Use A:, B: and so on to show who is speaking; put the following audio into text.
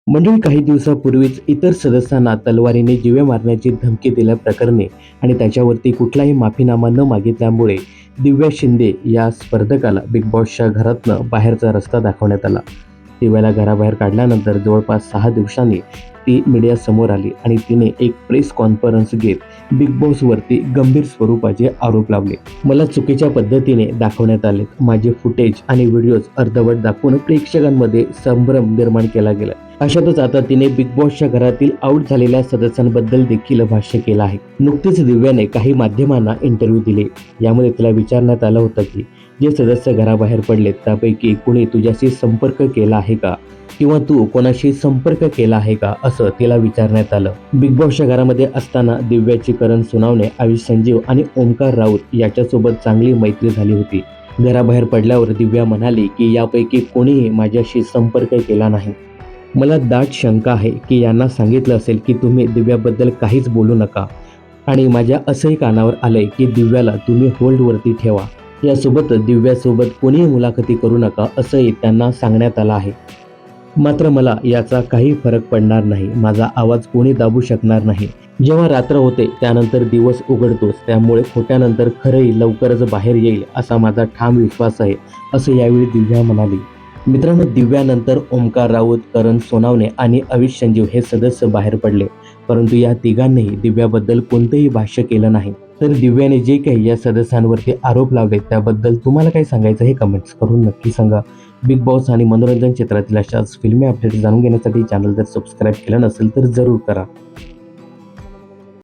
A: मंडळी, काही दिवसापूर्वीच इतर सदस्यांना तलवारीने जीवे मारण्याची धमकी दिल्याप्रकरणी आणि त्याच्यावरती कुठलाही माफीनामा न मागितल्यामुळे दिव्या शिंदे या स्पर्धकाला बिग बॉसच्या घरातनं बाहेरचा रस्ता दाखवण्यात आला. दिव्याला घराबाहेर काढल्यानंतर जवळपास 6 दिवसांनी ती मीडियासमोर आली आणि तिने एक प्रेस कॉन्फरन्स घेत बिग बॉसवरती गंभीर स्वरूपाचे आरोप लावले. मला चुकीच्या पद्धतीने दाखवण्यात आलेत. माझे फुटेज आणि व्हिडिओज अर्धवट दाखवून प्रेक्षकांमध्ये संभ्रम निर्माण केला गेला. अशातच आता तिने बिग बॉसच्या घरातील आऊट झालेल्या सदस्यांबद्दल देखील भाष्य केलं आहे. नुकतीच दिव्याने काही माध्यमांना इंटरव्ह्यू दिले. यामध्ये तिला विचारण्यात आलं होतं की जे सदस्य घराबाहेर पडलेत त्यापैकी कुणी तुझ्याशी संपर्क केला आहे का, किंवा तू कोणाशी संपर्क केला आहे का, असं तिला विचारण्यात आलं. बिग बॉसच्या घरामध्ये असताना दिव्याची करण सोनावणे, आयुष संजीव आणि ओमकार राऊत याच्यासोबत चांगली मैत्री झाली होती. घराबाहेर पडल्यावर दिव्या म्हणाली की यापैकी कोणीही माझ्याशी संपर्क केला नाही. मला दाट शंका आहे की यांना सांगितलं असेल की तुम्ही दिव्याबद्दल काहीच बोलू नका, आणि माझ्या असंही कानावर आलंय की दिव्याला तुम्ही होल्डवरती ठेवा. यासोबतच दिव्यासोबत कोणीही मुलाखती करू नका असंही त्यांना सांगण्यात आलं आहे. मात्र मला याचा काही फरक पडणार नाही. माझा आवाज कोणी दाबू शकणार नाही. जेव्हा रात्र होते त्यानंतर दिवस उघडतोच, त्यामुळे खोट्यानंतर खरंही लवकरच बाहेर येईल असा माझा ठाम विश्वास आहे, असं यावेळी दिव्या म्हणाली. मित्रांनो, दिव्यानंतर ओमकार राऊत, करण सोनावणे आणि आयुष संजीव हे सदस्य बाहेर पडले, परंतु या तिघांनीही दिव्याबद्दल कोणतेही भाष्य केलं नाही. तर दिव्याने जे काही या सदस्यांवरती आरोप लावले त्याबद्दल तुम्हाला काय सांगायचं हे कमेंट्स करून नक्की सांगा. बिग बॉस आणि मनोरंजन क्षेत्रातील अशाच फिल्मी अपडेट्स जाणून घेण्यासाठी चॅनल जर सबस्क्राईब केलं नसेल तर जरूर करा.